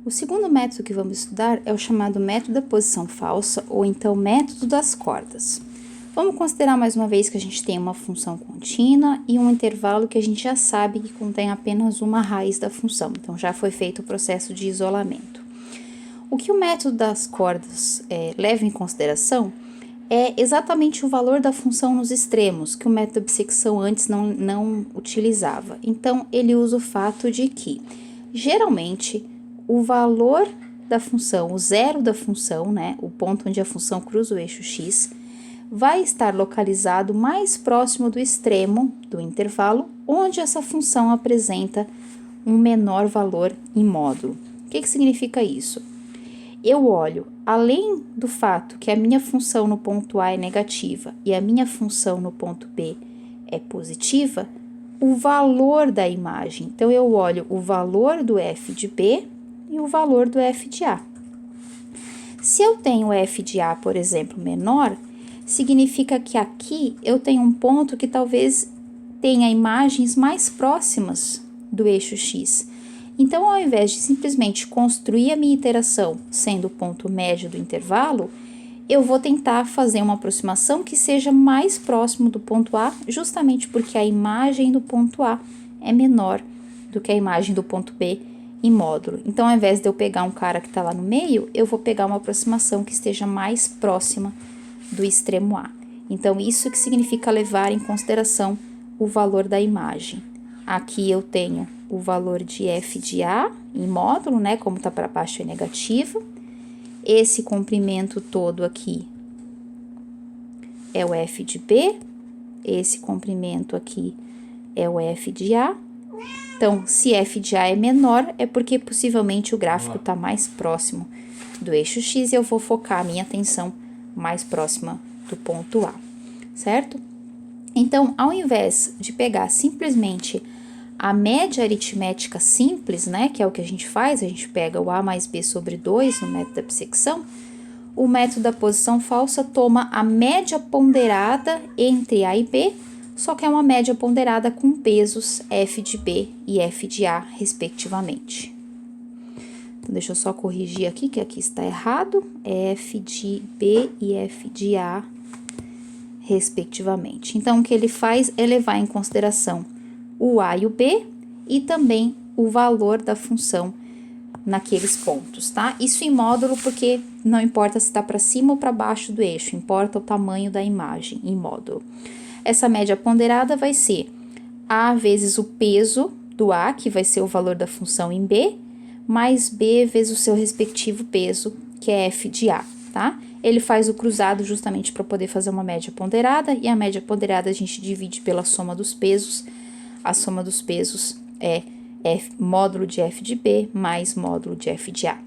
O segundo método que vamos estudar é o chamado método da posição falsa, ou então método das cordas. Vamos considerar mais uma vez que a gente tem uma função contínua e um intervalo que a gente já sabe que contém apenas uma raiz da função, então já foi feito o processo de isolamento. O que o método das cordas leva em consideração é exatamente o valor da função nos extremos, que o método da bissecção antes não utilizava. Então, ele usa o fato de que, geralmente, o valor da função, o zero da função, né, o ponto onde a função cruza o eixo x, vai estar localizado mais próximo do extremo do intervalo, onde essa função apresenta um menor valor em módulo. O que significa isso? Eu olho, além do fato que a minha função no ponto A é negativa e a minha função no ponto B é positiva, o valor da imagem. Então, eu olho o valor do f de B e o valor do f de A. Se eu tenho f de A, por exemplo, menor, significa que aqui eu tenho um ponto que talvez tenha imagens mais próximas do eixo x. Então, ao invés de simplesmente construir a minha iteração sendo o ponto médio do intervalo, eu vou tentar fazer uma aproximação que seja mais próximo do ponto A, justamente porque a imagem do ponto A é menor do que a imagem do ponto B em módulo. Então, ao invés de eu pegar um cara que está lá no meio, eu vou pegar uma aproximação que esteja mais próxima do extremo A. Então, isso que significa levar em consideração o valor da imagem. Aqui eu tenho o valor de f de A em módulo, né, como tá para baixo é negativo. Esse comprimento todo aqui é o f de B, esse comprimento aqui é o f de A. Então, se f de A é menor, é porque possivelmente o gráfico está mais próximo do eixo x e eu vou focar a minha atenção mais próxima do ponto A, certo? Então, ao invés de pegar simplesmente a média aritmética simples, né, que é o que a gente faz, a gente pega o A mais B sobre 2 no método da bissecção, o método da posição falsa toma a média ponderada entre A e B, só que é uma média ponderada com pesos f de B e f de A, respectivamente. Então, deixa eu só corrigir aqui, que aqui está errado, f de B e f de A, respectivamente. Então, o que ele faz é levar em consideração o A e o B e também o valor da função naqueles pontos, tá? Isso em módulo porque não importa se está para cima ou para baixo do eixo, importa o tamanho da imagem em módulo. Essa média ponderada vai ser A vezes o peso do A, que vai ser o valor da função em B, mais B vezes o seu respectivo peso, que é f de A, tá? Ele faz o cruzado justamente para poder fazer uma média ponderada, e a média ponderada a gente divide pela soma dos pesos. A soma dos pesos é módulo de f de B mais módulo de f de A.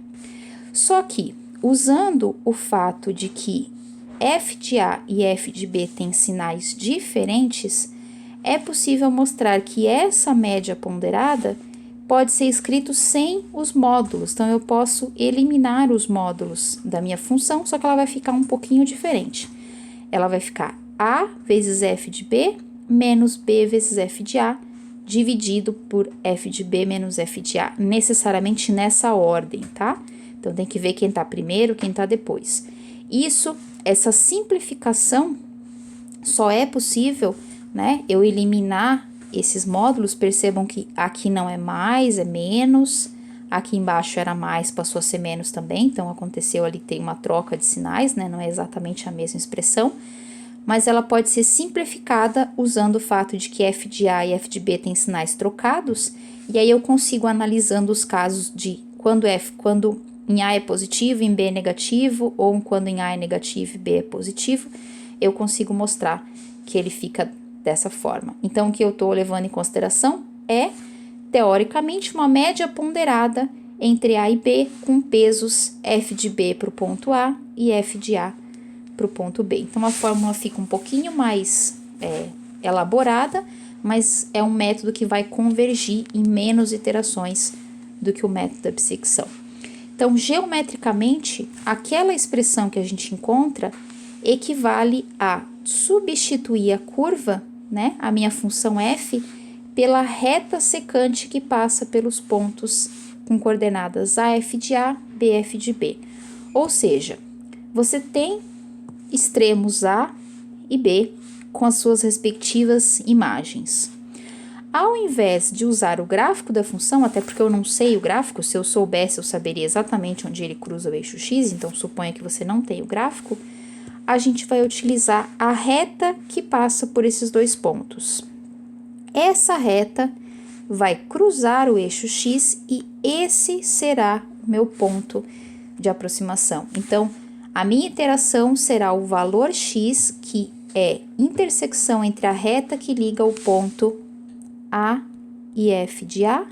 Só que, usando o fato de que f de A e f de B têm sinais diferentes, é possível mostrar que essa média ponderada pode ser escrito sem os módulos. Então, eu posso eliminar os módulos da minha função, só que ela vai ficar um pouquinho diferente. Ela vai ficar A vezes f de B menos B vezes f de A, dividido por f de B menos f de A, necessariamente nessa ordem, tá? Então, tem que ver quem tá primeiro, quem tá depois. Essa simplificação só é possível, né, eu eliminar esses módulos. Percebam que aqui não é mais, é menos, aqui embaixo era mais, passou a ser menos também, então aconteceu ali, tem uma troca de sinais, né, não é exatamente a mesma expressão, mas ela pode ser simplificada usando o fato de que f de A e f de B têm sinais trocados, e aí eu consigo analisando os casos de quando em A é positivo, em B é negativo, ou quando em A é negativo e B é positivo, eu consigo mostrar que ele fica dessa forma. Então, o que eu estou levando em consideração é, teoricamente, uma média ponderada entre A e B, com pesos f de B para o ponto A e f de A para o ponto B. Então, a fórmula fica um pouquinho mais elaborada, mas é um método que vai convergir em menos iterações do que o método da bissecção. Então, geometricamente, aquela expressão que a gente encontra equivale a substituir a curva, né, a minha função f, pela reta secante que passa pelos pontos com coordenadas AF de A, BF de B. Ou seja, você tem extremos A e B com as suas respectivas imagens. Ao invés de usar o gráfico da função, até porque eu não sei o gráfico, se eu soubesse eu saberia exatamente onde ele cruza o eixo x, então suponha que você não tem o gráfico, a gente vai utilizar a reta que passa por esses dois pontos. Essa reta vai cruzar o eixo x e esse será o meu ponto de aproximação. Então, a minha iteração será o valor x, que é intersecção entre a reta que liga o ponto A e F de A,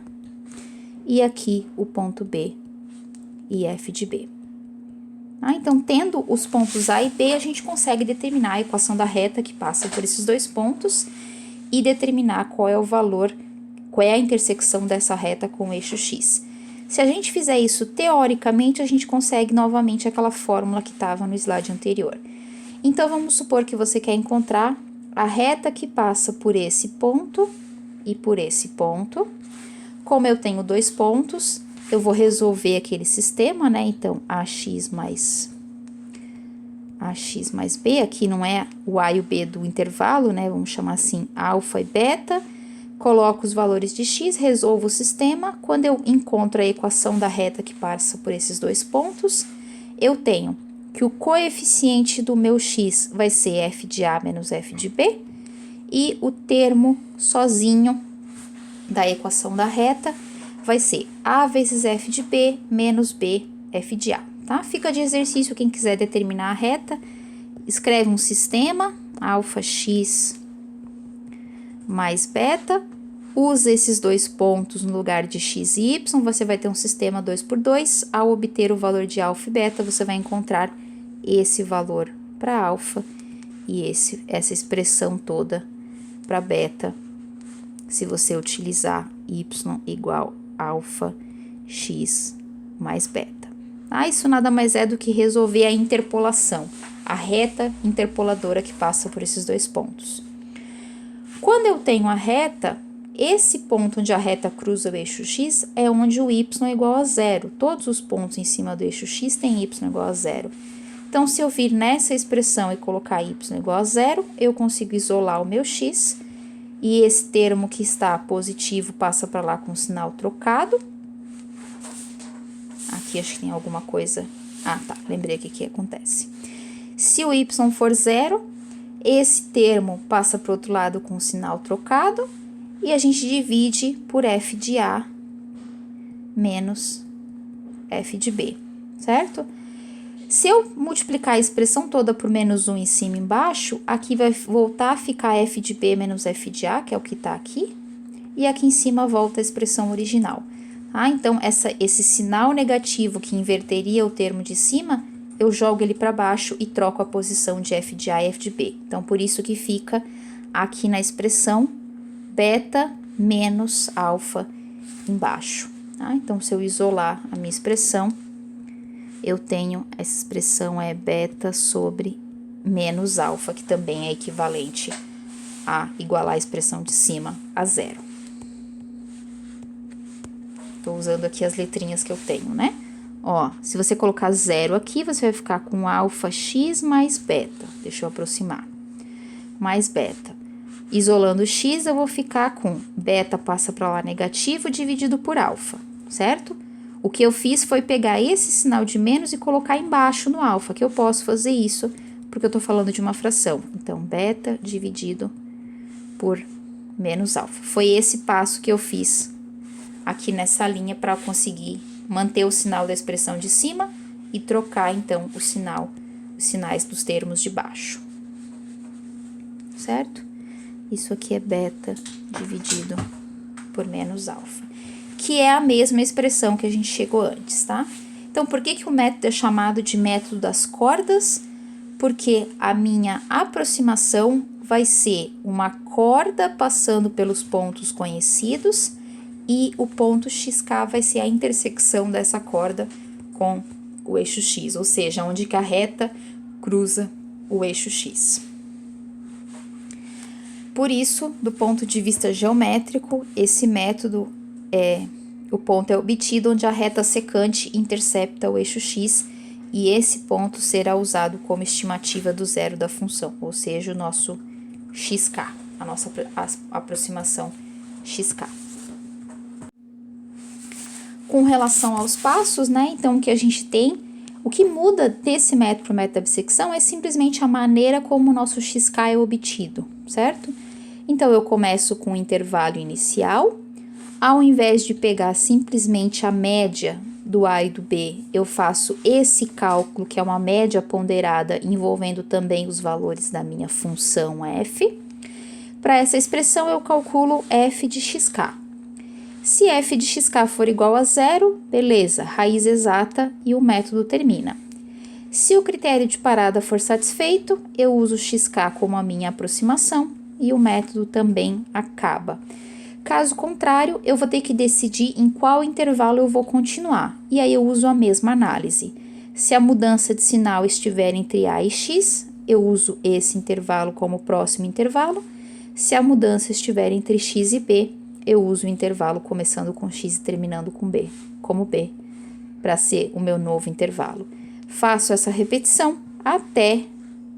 e aqui o ponto B e F de B. Então, tendo os pontos A e B, a gente consegue determinar a equação da reta que passa por esses dois pontos e determinar qual é o valor, qual é a intersecção dessa reta com o eixo x. Se a gente fizer isso teoricamente, a gente consegue novamente aquela fórmula que estava no slide anterior. Então, vamos supor que você quer encontrar a reta que passa por esse ponto e por esse ponto. Como eu tenho dois pontos, eu vou resolver aquele sistema, né? Então, AX mais B, aqui não é o A e o B do intervalo, né? Vamos chamar assim, alfa e beta. Coloco os valores de x, resolvo o sistema. Quando eu encontro a equação da reta que passa por esses dois pontos, eu tenho que o coeficiente do meu x vai ser f de A menos f de B, e o termo sozinho da equação da reta vai ser A vezes f de B menos B f de A, tá? Fica de exercício quem quiser determinar a reta, escreve um sistema, alfa x mais beta, usa esses dois pontos no lugar de x e y, você vai ter um sistema 2 por 2, ao obter o valor de alfa e beta, você vai encontrar esse valor para alfa e essa expressão toda para beta, se você utilizar y igual alfa x mais beta. Isso nada mais é do que resolver a interpolação, a reta interpoladora que passa por esses dois pontos. Quando eu tenho a reta, esse ponto onde a reta cruza o eixo x é onde o y é igual a zero. Todos os pontos em cima do eixo x têm y igual a zero. Então, se eu vir nessa expressão e colocar y igual a zero, eu consigo isolar o meu x, e esse termo que está positivo passa para lá com o sinal trocado. Aqui acho que tem alguma coisa... tá, lembrei o que acontece. Se o y for zero, esse termo passa para o outro lado com o sinal trocado, e a gente divide por f de A menos f de B, certo? Se eu multiplicar a expressão toda por menos 1 em cima e embaixo, aqui vai voltar a ficar f de B menos f de A, que é o que está aqui, e aqui em cima volta a expressão original. Então, esse sinal negativo que inverteria o termo de cima, eu jogo ele para baixo e troco a posição de f de A e f de B. Então, por isso que fica aqui na expressão beta menos alfa embaixo. Então, se eu isolar a minha expressão, eu tenho, essa expressão é beta sobre menos alfa, que também é equivalente a igualar a expressão de cima a zero. Estou usando aqui as letrinhas que eu tenho, né? Se você colocar zero aqui, você vai ficar com alfa x mais beta. Deixa eu aproximar. Mais beta. Isolando x, eu vou ficar com beta passa para lá negativo dividido por alfa, certo? O que eu fiz foi pegar esse sinal de menos e colocar embaixo no alfa, que eu posso fazer isso porque eu estou falando de uma fração. Então, beta dividido por menos alfa. Foi esse passo que eu fiz aqui nessa linha para conseguir manter o sinal da expressão de cima e trocar, então, os sinais dos termos de baixo. Certo? Isso aqui é beta dividido por menos alfa, que é a mesma expressão que a gente chegou antes, tá? Então, por que o método é chamado de método das cordas? Porque a minha aproximação vai ser uma corda passando pelos pontos conhecidos e o ponto xk vai ser a intersecção dessa corda com o eixo x, ou seja, onde que a reta cruza o eixo x. Por isso, do ponto de vista geométrico, esse método é O ponto é obtido onde a reta secante intercepta o eixo x, e esse ponto será usado como estimativa do zero da função, ou seja, o nosso xk, a nossa aproximação xk. Com relação aos passos, né, então o que a gente tem, o que muda desse método para o método da bissecção é simplesmente a maneira como o nosso xk é obtido, certo? Então, eu começo com o intervalo inicial, ao invés de pegar simplesmente a média do A e do B, eu faço esse cálculo, que é uma média ponderada, envolvendo também os valores da minha função f. Para essa expressão, eu calculo f de xk. Se f de xk for igual a zero, beleza, raiz exata e o método termina. Se o critério de parada for satisfeito, eu uso xk como a minha aproximação e o método também acaba. Caso contrário, eu vou ter que decidir em qual intervalo eu vou continuar, e aí eu uso a mesma análise. Se a mudança de sinal estiver entre A e X, eu uso esse intervalo como próximo intervalo. Se a mudança estiver entre X e B, eu uso o intervalo começando com X e terminando com B, como B, para ser o meu novo intervalo. Faço essa repetição até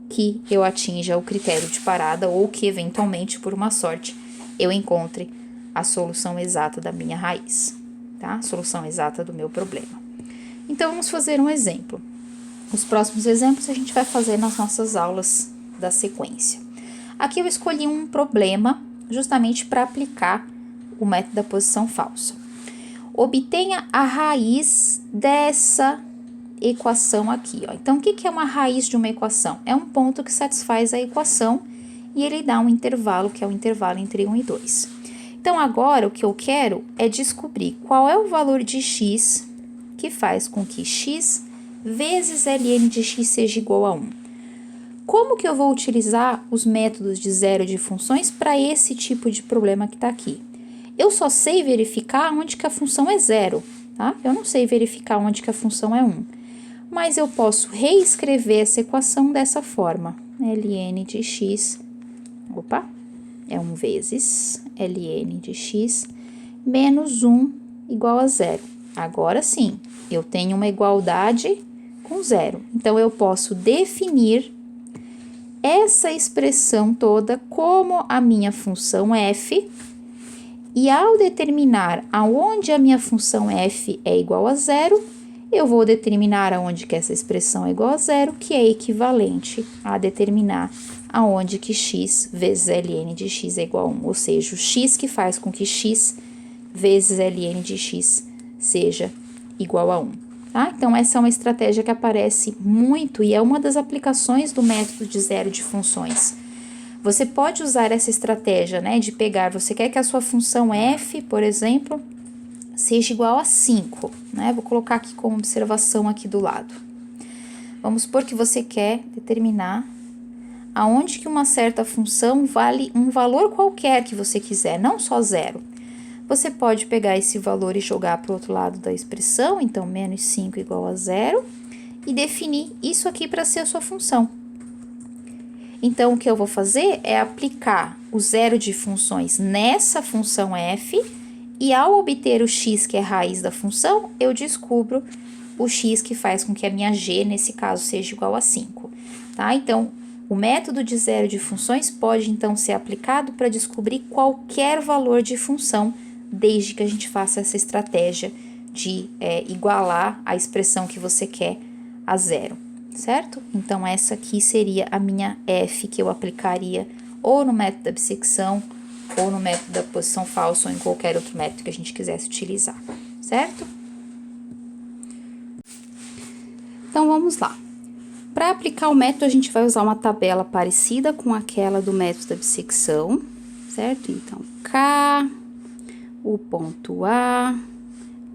que eu atinja o critério de parada ou que, eventualmente, por uma sorte, eu encontre a solução exata da minha raiz, tá? A solução exata do meu problema. Então, vamos fazer um exemplo. Os próximos exemplos a gente vai fazer nas nossas aulas da sequência. Aqui eu escolhi um problema justamente para aplicar o método da posição falsa. Obtenha a raiz dessa equação aqui, ó. Então, o que é uma raiz de uma equação? É um ponto que satisfaz a equação e ele dá um intervalo, que é o intervalo entre 1 e 2. Então, agora, o que eu quero é descobrir qual é o valor de x que faz com que x vezes ln de x seja igual a 1. Como que eu vou utilizar os métodos de zero de funções para esse tipo de problema que está aqui? Eu só sei verificar onde que a função é zero, tá? Eu não sei verificar onde que a função é 1. Mas eu posso reescrever essa equação dessa forma. ln de x, é 1 vezes ln de x menos 1 igual a zero. Agora sim, eu tenho uma igualdade com zero. Então, eu posso definir essa expressão toda como a minha função f, e ao determinar aonde a minha função f é igual a zero, eu vou determinar aonde que essa expressão é igual a zero, que é equivalente a determinar aonde que x vezes ln de x é igual a 1, ou seja, o x que faz com que x vezes ln de x seja igual a 1. Tá? Então, essa é uma estratégia que aparece muito e é uma das aplicações do método de zero de funções. Você pode usar essa estratégia, né, de pegar, você quer que a sua função f, por exemplo, seja igual a 5, né? Vou colocar aqui como observação aqui do lado. Vamos supor que você quer determinar aonde que uma certa função vale um valor qualquer que você quiser, não só zero. Você pode pegar esse valor e jogar para o outro lado da expressão, então menos 5 igual a zero, e definir isso aqui para ser a sua função. Então, o que eu vou fazer é aplicar o zero de funções nessa função f, e ao obter o x, que é a raiz da função, eu descubro o x que faz com que a minha g, nesse caso, seja igual a 5, tá? Então, o método de zero de funções pode, então, ser aplicado para descobrir qualquer valor de função, desde que a gente faça essa estratégia de igualar a expressão que você quer a zero, certo? Então, essa aqui seria a minha f que eu aplicaria ou no método da bissecção, ou no método da posição falsa, ou em qualquer outro método que a gente quisesse utilizar, certo? Então, vamos lá. Para aplicar o método, a gente vai usar uma tabela parecida com aquela do método da bissecção, certo? Então, K, o ponto A,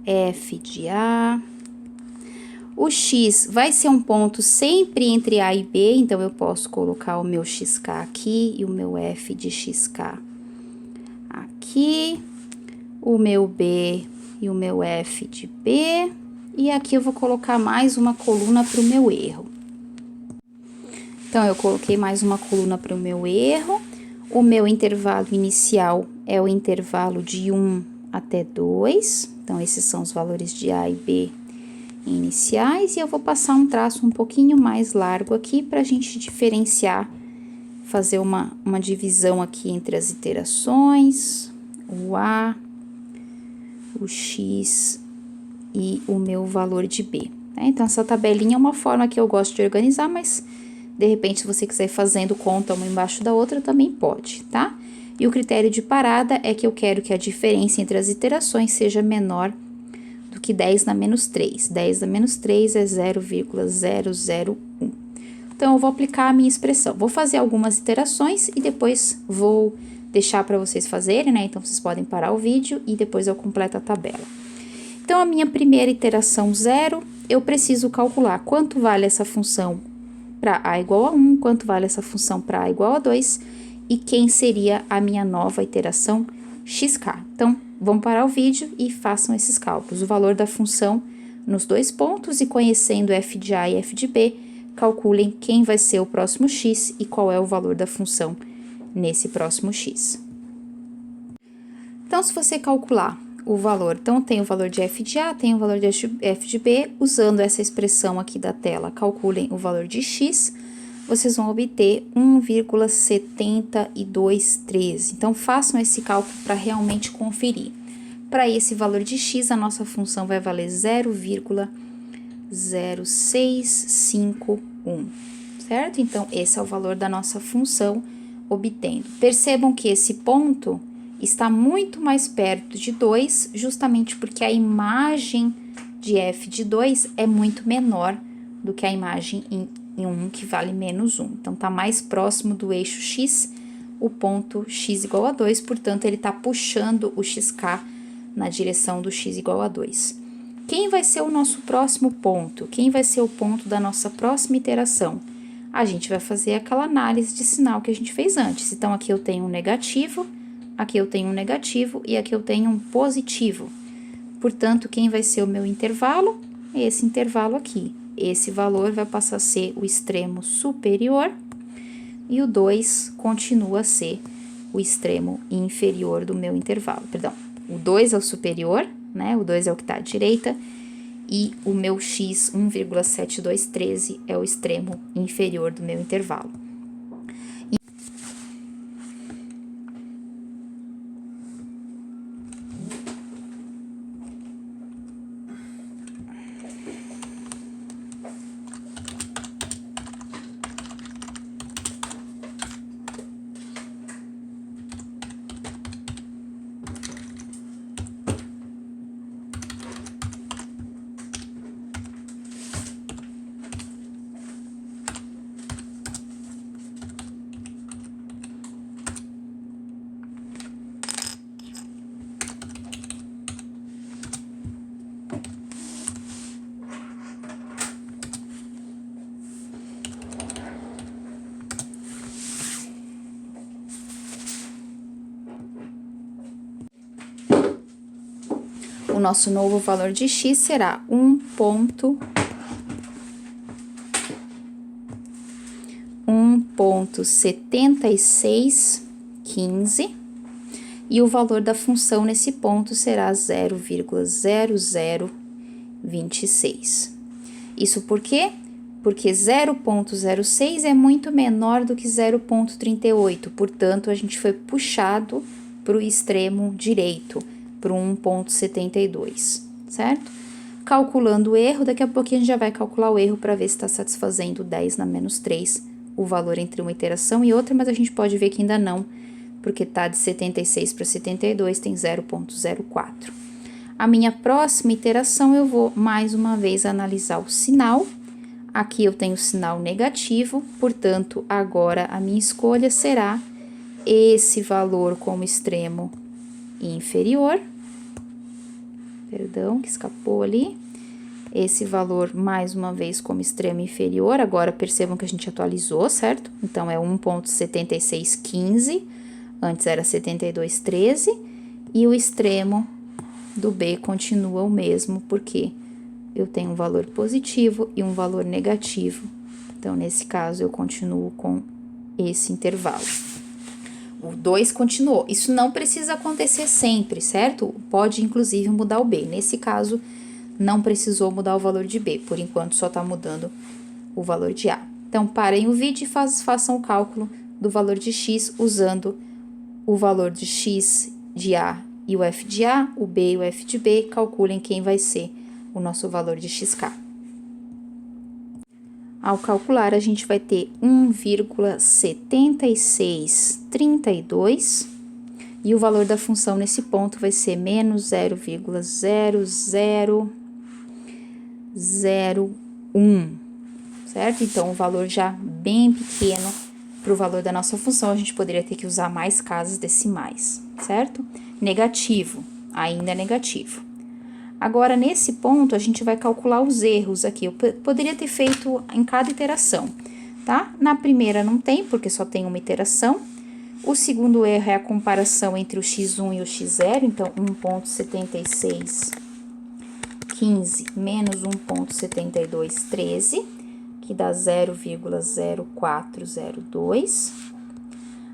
F de A. O X vai ser um ponto sempre entre A e B, então eu posso colocar o meu XK aqui e o meu F de XK aqui, o meu B e o meu F de B, e aqui eu vou colocar mais uma coluna para o meu erro. Então, eu coloquei mais uma coluna para o meu erro. O meu intervalo inicial é o intervalo de 1 até 2. Então, esses são os valores de A e B iniciais. E eu vou passar um traço um pouquinho mais largo aqui para a gente diferenciar, fazer uma divisão aqui entre as iterações, o A, o X e o meu valor de B. Né? Então, essa tabelinha é uma forma que eu gosto de organizar, mas de repente, se você quiser ir fazendo conta uma embaixo da outra, também pode, tá? E o critério de parada é que eu quero que a diferença entre as iterações seja menor do que 10 na menos 3. 10 na menos 3 é 0,001. Então, eu vou aplicar a minha expressão. Vou fazer algumas iterações e depois vou deixar para vocês fazerem, né? Então, vocês podem parar o vídeo e depois eu completo a tabela. Então, a minha primeira iteração 0, eu preciso calcular quanto vale essa função para A igual a 1, quanto vale essa função para A igual a 2 e quem seria a minha nova iteração xk. Então, vamos parar o vídeo e façam esses cálculos. O valor da função nos dois pontos e conhecendo f de A e f de B, calculem quem vai ser o próximo x e qual é o valor da função nesse próximo x. Então, se você calcular o valor, então tem o valor de f de A, tem o valor de f de B, usando essa expressão aqui da tela, calculem o valor de x, vocês vão obter 1,7213. Então, façam esse cálculo para realmente conferir. Para esse valor de x, a nossa função vai valer 0,0651, certo? Então, esse é o valor da nossa função obtendo. Percebam que esse ponto está muito mais perto de 2, justamente porque a imagem de f de 2 é muito menor do que a imagem em 1, que vale menos 1. Então, está mais próximo do eixo x, o ponto x igual a 2, portanto, ele está puxando o xk na direção do x igual a 2. Quem vai ser o nosso próximo ponto? Quem vai ser o ponto da nossa próxima iteração? A gente vai fazer aquela análise de sinal que a gente fez antes. Então, aqui eu tenho um negativo, aqui eu tenho um negativo e aqui eu tenho um positivo. Portanto, quem vai ser o meu intervalo? Esse intervalo aqui. Esse valor vai passar a ser o extremo superior e o 2 continua a ser o extremo inferior do meu intervalo. Perdão, o 2 é o superior, né? O 2 é o que está à direita e o meu x, 1,7213, é o extremo inferior do meu intervalo. O nosso novo valor de x será 1,7615 e o valor da função nesse ponto será 0,0026. Isso por quê? Porque 0,06 é muito menor do que 0,38, portanto, a gente foi puxado para o extremo direito, para o 1,72, certo? Calculando o erro, daqui a pouquinho a gente já vai calcular o erro para ver se está satisfazendo 10 na menos 3, o valor entre uma iteração e outra, mas a gente pode ver que ainda não, porque tá de 76 para 72, tem 0,04. A minha próxima iteração, eu vou mais uma vez analisar o sinal. Aqui eu tenho o sinal negativo, portanto, agora a minha escolha será esse valor como extremo inferior. Perdão, que escapou ali. Esse valor, mais uma vez, como extremo inferior. Agora, percebam que a gente atualizou, certo? Então, é 1,7615, antes era 7213, e o extremo do B continua o mesmo, porque eu tenho um valor positivo e um valor negativo. Então, nesse caso, eu continuo com esse intervalo. O 2 continuou. Isso não precisa acontecer sempre, certo? Pode, inclusive, mudar o B. Nesse caso, não precisou mudar o valor de B. Por enquanto, só está mudando o valor de A. Então, parem o vídeo e façam o cálculo do valor de X usando o valor de X de A e o F de A, o B e o F de B. Calculem quem vai ser o nosso valor de XK. Ao calcular, a gente vai ter 1,7632 e o valor da função nesse ponto vai ser menos 0,0001, certo? Então, o valor já bem pequeno para o valor da nossa função, a gente poderia ter que usar mais casas decimais, certo? Negativo, ainda é negativo. Agora, nesse ponto, a gente vai calcular os erros aqui. Eu poderia ter feito em cada iteração, tá? Na primeira não tem, porque só tem uma iteração. O segundo erro é a comparação entre o x1 e o x0. Então, 1,7615 menos 1,7213, que dá 0,0402.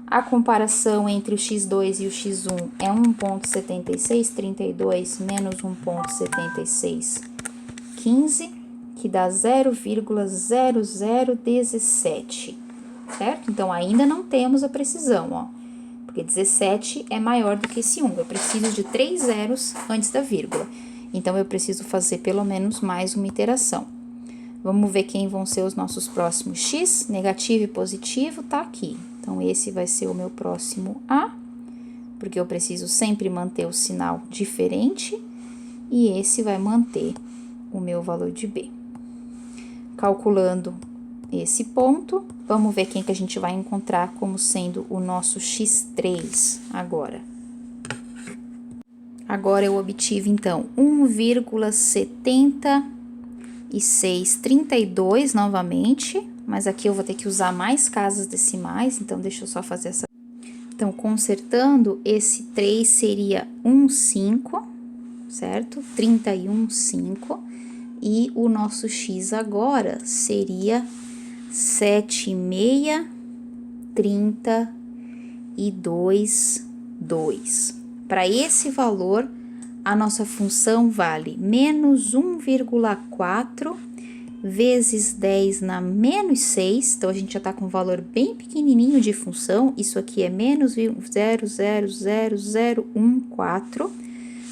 A comparação entre o x2 e o x1 é 1,7632 menos 1,7615, que dá 0,0017, certo? Então, ainda não temos a precisão, ó, porque 17 é maior do que esse 1. Eu preciso de 3 zeros antes da vírgula. Então, eu preciso fazer pelo menos mais uma iteração. Vamos ver quem vão ser os nossos próximos x, negativo e positivo, tá aqui. Então, esse vai ser o meu próximo A, porque eu preciso sempre manter o sinal diferente, e esse vai manter o meu valor de B. Calculando esse ponto, vamos ver quem que a gente vai encontrar como sendo o nosso x3 agora. Agora, eu obtive, então, 1,7632 novamente, mas aqui eu vou ter que usar mais casas decimais, então deixa eu só fazer essa. Então, consertando, esse 3 seria 1,5, certo? 31,5. E o nosso x agora seria 7,632,2. Para esse valor, a nossa função vale menos 1,4 vezes 10 na menos 6, então a gente já tá com um valor bem pequenininho de função, isso aqui é menos 0,00014,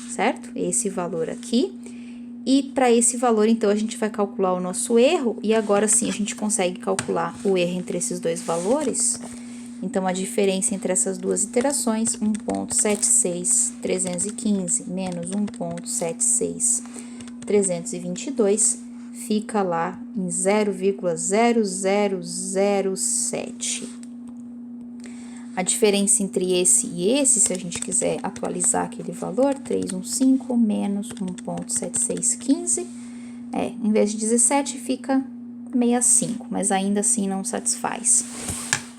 certo? Esse valor aqui. E para esse valor, então, a gente vai calcular o nosso erro, e agora sim a gente consegue calcular o erro entre esses dois valores. Então, a diferença entre essas duas iterações, 1,76315 menos 1,76322, fica lá em 0,0007. A diferença entre esse e esse, se a gente quiser atualizar aquele valor, 315 menos 1,7615, em vez de 17, fica 65, mas ainda assim não satisfaz.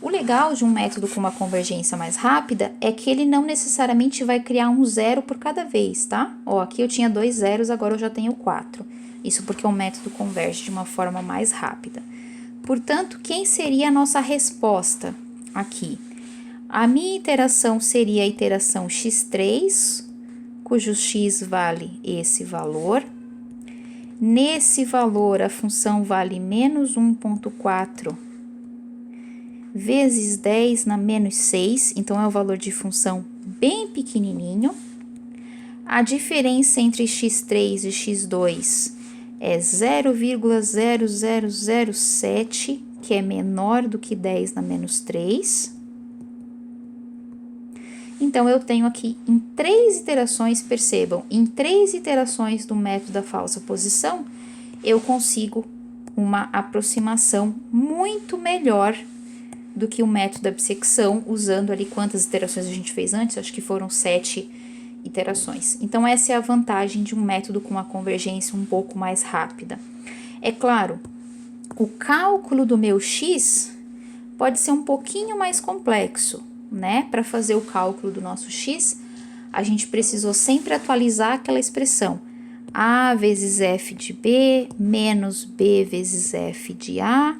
O legal de um método com uma convergência mais rápida é que ele não necessariamente vai criar um zero por cada vez, tá? Ó, aqui eu tinha 2 zeros, agora eu já tenho 4. Isso porque o método converge de uma forma mais rápida. Portanto, quem seria a nossa resposta aqui? A minha iteração seria a iteração x3, cujo x vale esse valor. Nesse valor, a função vale menos 1,4 vezes 10 na menos 6, então é um valor de função bem pequenininho. A diferença entre x3 e x2 é 0,0007, que é menor do que 10 na menos 3. Então, eu tenho aqui em 3 iterações, percebam, em 3 iterações do método da falsa posição, eu consigo uma aproximação muito melhor do que o método da bissecção, usando ali quantas iterações a gente fez antes, acho que foram 7 iterações. Então, essa é a vantagem de um método com uma convergência um pouco mais rápida. É claro, o cálculo do meu x pode ser um pouquinho mais complexo, né? Para fazer o cálculo do nosso x, a gente precisou sempre atualizar aquela expressão a vezes f de b menos b vezes f de a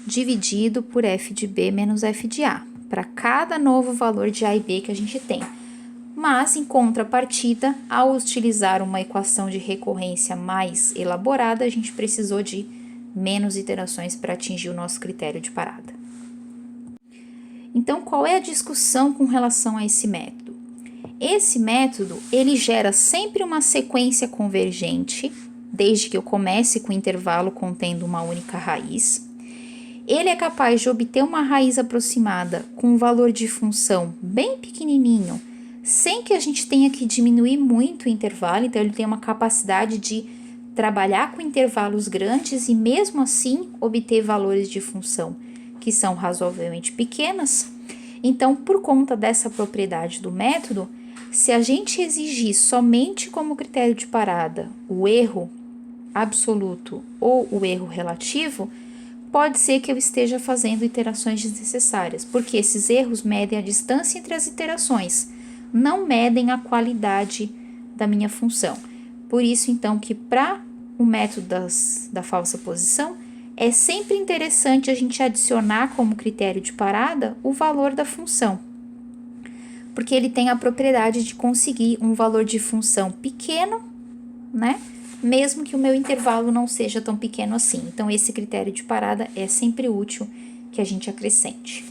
dividido por f de b menos f de a. para cada novo valor de A e B que a gente tem. Mas, em contrapartida, ao utilizar uma equação de recorrência mais elaborada, a gente precisou de menos iterações para atingir o nosso critério de parada. Então, qual é a discussão com relação a esse método? Esse método, ele gera sempre uma sequência convergente, desde que eu comece com o intervalo contendo uma única raiz. Ele é capaz de obter uma raiz aproximada com um valor de função bem pequenininho, sem que a gente tenha que diminuir muito o intervalo, então ele tem uma capacidade de trabalhar com intervalos grandes e mesmo assim obter valores de função que são razoavelmente pequenas. Então, por conta dessa propriedade do método, se a gente exigir somente como critério de parada o erro absoluto ou o erro relativo, pode ser que eu esteja fazendo iterações desnecessárias, porque esses erros medem a distância entre as iterações, não medem a qualidade da minha função. Por isso, então, que para o método da falsa posição, é sempre interessante a gente adicionar como critério de parada o valor da função, porque ele tem a propriedade de conseguir um valor de função pequeno, né? Mesmo que o meu intervalo não seja tão pequeno assim. Então, esse critério de parada é sempre útil que a gente acrescente.